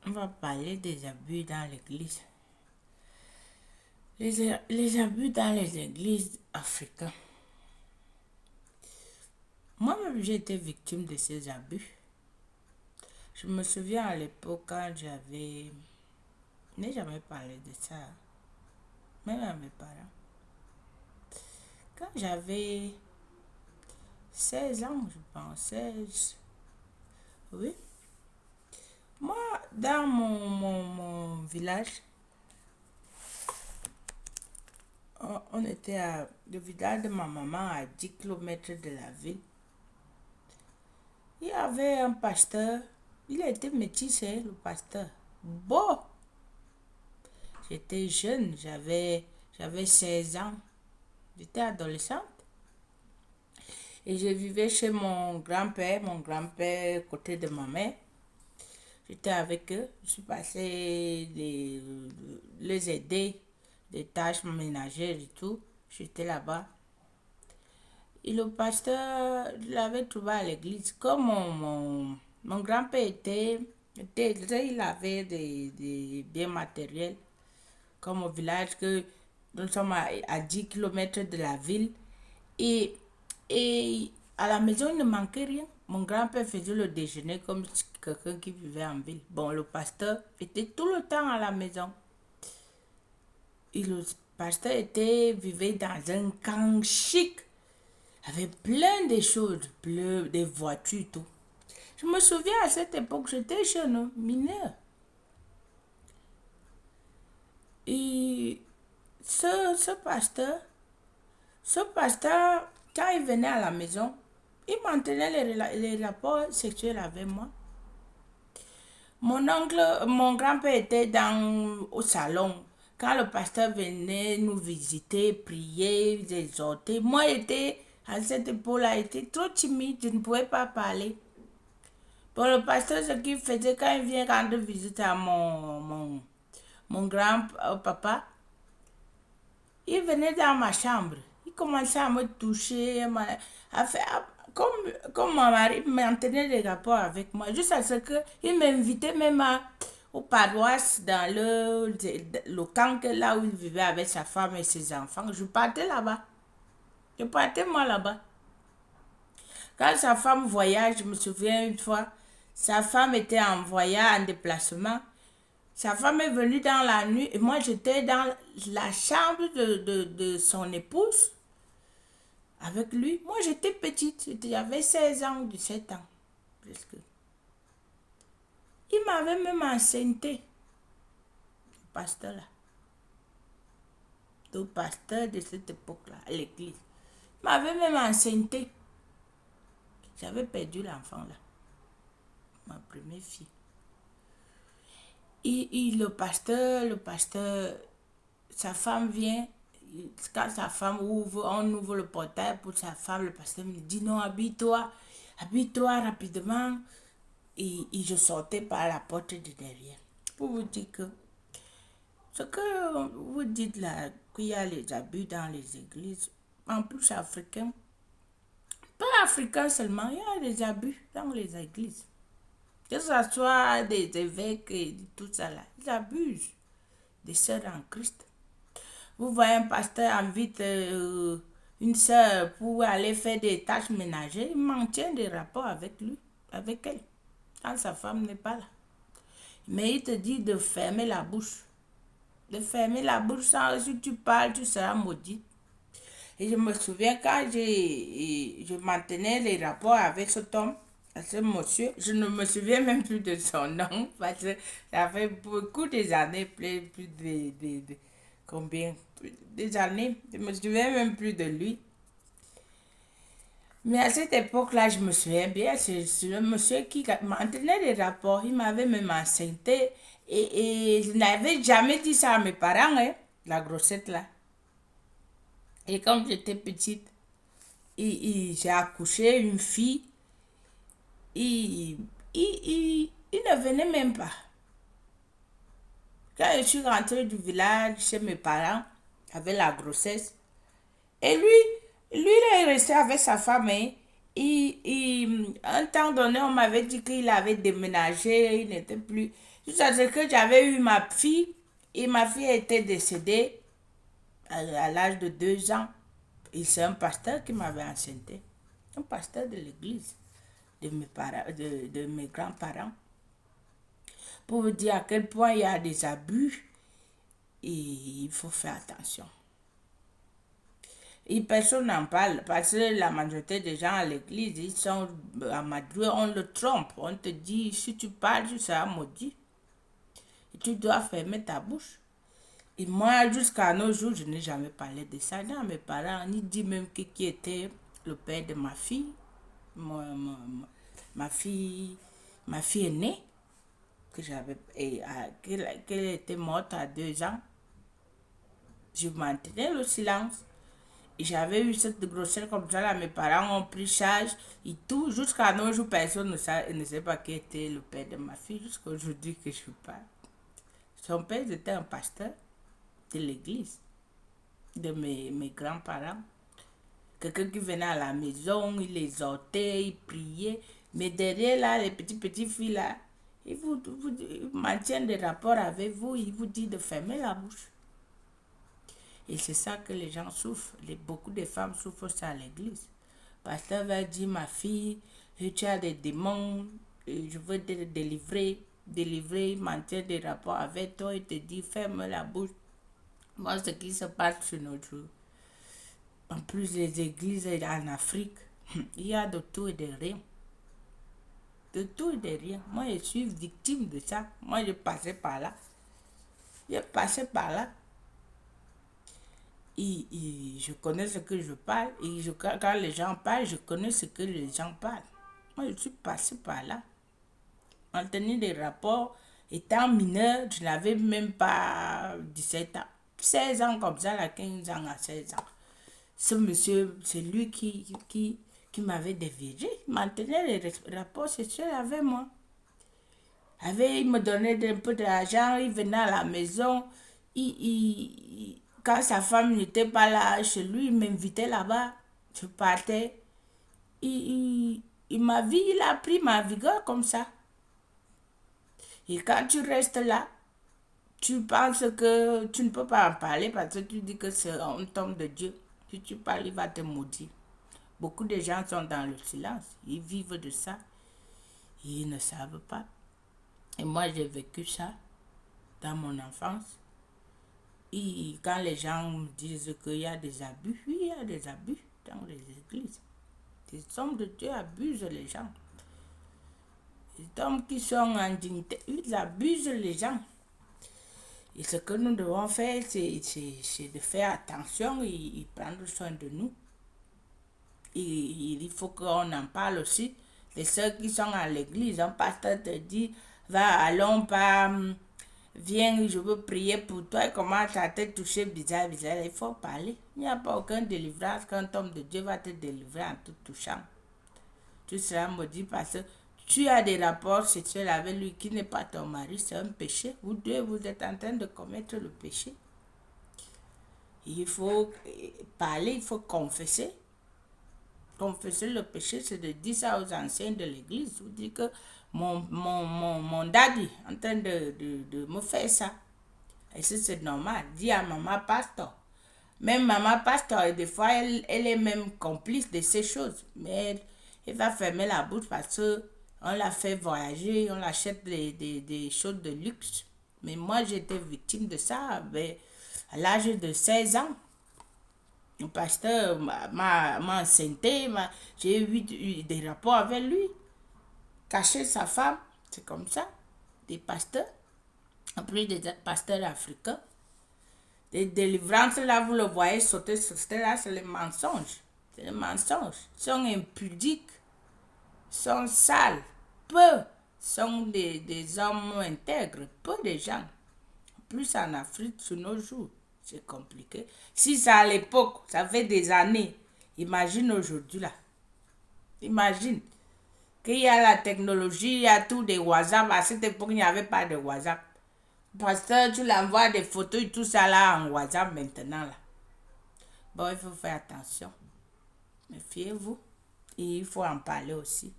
On va parler des abus dans l'église. Les abus dans les églises africaines. Moi-même, j'ai été victime de ces abus. Je me souviens à l'époque quand j'avais... Je n'ai jamais parlé de ça, même à mes parents. Quand j'avais 16 ans, je pense, 16. Oui. Moi, dans mon village, on était à le village de ma maman à 10 kilomètres de la ville. Il y avait un pasteur, il était métissé, le pasteur. Bon, j'étais jeune, j'avais 16 ans, j'étais adolescente. Et je vivais chez mon grand-père côté de ma mère. J'étais avec eux, je suis passée les aider, des tâches ménagères et tout. J'étais là-bas. Et le pasteur, je l'avais trouvé à l'église. Comme mon grand-père il avait des biens matériels, comme au village, que nous sommes à 10 kilomètres de la ville. Et, et à la maison, il ne manquait rien. Mon grand-père faisait le déjeuner comme quelqu'un qui vivait en ville. Bon, le pasteur était tout le temps à la maison. Et le pasteur vivait dans un camp chic, avec plein de choses, plein de voitures et tout. Je me souviens à cette époque, j'étais jeune, mineur. Et ce pasteur, quand il venait à la maison, il maintenait les rapports sexuels avec moi. Mon grand-père était au salon. Quand le pasteur venait nous visiter, prier, exhorter, moi j'étais, à cette époque-là, j'étais trop timide, je ne pouvais pas parler. Bon, le pasteur, ce qu'il faisait quand il vient rendre visite à mon grand-papa, il venait dans ma chambre. Il commençait à me toucher, comme mon mari maintenait des rapports avec moi, jusqu'à ce qu'il m'invitait même aux paroisses dans le camp là où il vivait avec sa femme et ses enfants. Je partais là-bas. Je partais moi là-bas. Quand sa femme voyage, je me souviens une fois, sa femme était en voyage, en déplacement. Sa femme est venue dans la nuit et moi j'étais dans la chambre de son épouse avec lui. Moi j'étais petite, j'avais 16 ans ou 17 ans presque. Il m'avait même enceinté, le pasteur là. Le pasteur de cette époque-là, à l'église. Il m'avait même enceinté. J'avais perdu l'enfant là, ma première fille. Et le pasteur, sa femme vient, quand sa femme on ouvre le portail pour sa femme, le pasteur me dit non, habille-toi rapidement. Et je sortais par la porte de derrière. Pour vous dire que ce que vous dites là, qu'il y a les abus dans les églises, en plus africains, pas africains seulement, il y a des abus dans les églises. Que ce soit des évêques et tout ça là, ils abusent des sœurs en Christ. Vous voyez un pasteur invite une sœur pour aller faire des tâches ménagères, il maintient des rapports avec lui, avec elle, quand sa femme n'est pas là. Mais il te dit de fermer la bouche. De fermer la bouche sans, si tu parles, tu seras maudit. Et je me souviens quand je maintenais les rapports avec cet homme, ce monsieur, je ne me souviens même plus de son nom, parce que ça fait beaucoup des années, plus de combien, des années, je ne me souviens même plus de lui. Mais à cette époque-là, je me souviens bien, c'est le monsieur qui maintenait les rapports, il m'avait même enceinté, et je n'avais jamais dit ça à mes parents, hein, la grossette là. Et quand j'étais petite, j'ai accouché une fille. Il, il ne venait même pas. Quand je suis rentrée du village chez mes parents, avec la grossesse, et lui il est resté avec sa femme, hein, Un temps donné, on m'avait dit qu'il avait déménagé, il n'était plus. Jusqu'à ce que j'avais eu ma fille, et ma fille était décédée à l'âge de 2 ans. Et c'est un pasteur qui m'avait enceinté. Un pasteur de l'église de mes parents, de mes grands-parents. Pour vous dire à quel point il y a des abus et il faut faire attention. Et personne n'en parle parce que la majorité des gens à l'église, ils sont à Madrid, on le trompe. On te dit, si tu parles, tu seras maudit. Et tu dois fermer ta bouche. Et moi, jusqu'à nos jours, je n'ai jamais parlé de ça. Non, mes parents, ni dit même qui était le père de ma fille. Ma fille aînée, que j'avais, qu'elle était morte à 2 ans. Je maintenais le silence. Et j'avais eu cette grossesse comme ça, là, mes parents ont pris charge et tout. Jusqu'à nos jours, personne ne sait pas qui était le père de ma fille, jusqu'à aujourd'hui que je parle. Son père était un pasteur de l'église, de mes grands-parents. Quelqu'un qui venait à la maison, il les exhortait, il priait. Mais derrière, là, les petites filles, là, ils vous maintiennent des rapports avec vous, ils vous disent de fermer la bouche. Et c'est ça que les gens souffrent. Beaucoup de femmes souffrent ça à l'église. Pasteur va dire, ma fille, tu as des démons, je veux te délivrer, il maintient des rapports avec toi, il te dit, ferme la bouche. Moi, ce qui se passe sur nos jours. En plus, les églises en Afrique, il y a de tout et de rien. De tout et de rien. Moi, je suis victime de ça. Moi, je passais par là. Et je connais ce que je parle. Et quand les gens parlent, je connais ce que les gens parlent. Moi, je suis passé par là. Maintenir des rapports, étant mineur, je n'avais même pas 17 ans. 16 ans comme ça, là, 15 ans à 16 ans. Ce monsieur, c'est lui qui m'avait dévié. Il maintenait les rapports sexuels avec moi. Il me donnait un peu d'argent, il venait à la maison. Quand sa femme n'était pas là chez lui, il m'invitait là-bas. Je partais. Ma vie, il a pris ma vigueur comme ça. Et quand tu restes là, tu penses que tu ne peux pas en parler parce que tu dis que c'est un homme de Dieu. Si tu parles, il va te maudire. Beaucoup de gens sont dans le silence. Ils vivent de ça. Ils ne savent pas. Et moi, j'ai vécu ça dans mon enfance. Et quand les gens me disent qu'il y a des abus, oui, il y a des abus dans les églises. Des hommes de Dieu abusent les gens. Les hommes qui sont en dignité, ils abusent les gens. Et ce que nous devons faire, c'est de faire attention et prendre soin de nous. Et il faut qu'on en parle aussi. Les ceux qui sont à l'église, un pasteur te dit, allons pas, viens, je veux prier pour toi, et commence à te toucher bizarre. Il faut parler. Il n'y a pas aucun délivrance qu'un homme de Dieu va te délivrer en te touchant. Tu seras maudit parce que tu as des rapports sexuels avec lui qui n'est pas ton mari, c'est un péché. Vous deux, vous êtes en train de commettre le péché. Il faut parler, il faut confesser. Confesser le péché, c'est de dire ça aux anciens de l'église. Vous dites que mon daddy est en train de me faire ça. Et ça, c'est normal. Dis à maman pasteur. Même maman pasteur, des fois, elle est même complice de ces choses. Mais elle va fermer la bouche parce qu'on l'a fait voyager, on l'achète des choses de luxe. Mais moi, j'étais victime de ça à l'âge de 16 ans. Le pasteur m'a enceinté, j'ai eu des rapports avec lui. Cacher sa femme, c'est comme ça. Des pasteurs, en plus des pasteurs africains. Des délivrances, là, vous le voyez sauter sur ce là, c'est les mensonges. C'est les mensonges. Ils sont impudiques, ils sont sales. Peu sont des hommes intègres, peu de gens. En plus, en Afrique, sur nos jours, c'est compliqué. Si ça à l'époque, ça fait des années, imagine aujourd'hui là. Imagine qu'il y a la technologie, il y a tout des WhatsApp. À cette époque, il n'y avait pas de WhatsApp. Parce que tu l'envoies des photos et tout ça là en WhatsApp maintenant là. Bon, il faut faire attention. Méfiez-vous Et il faut en parler aussi.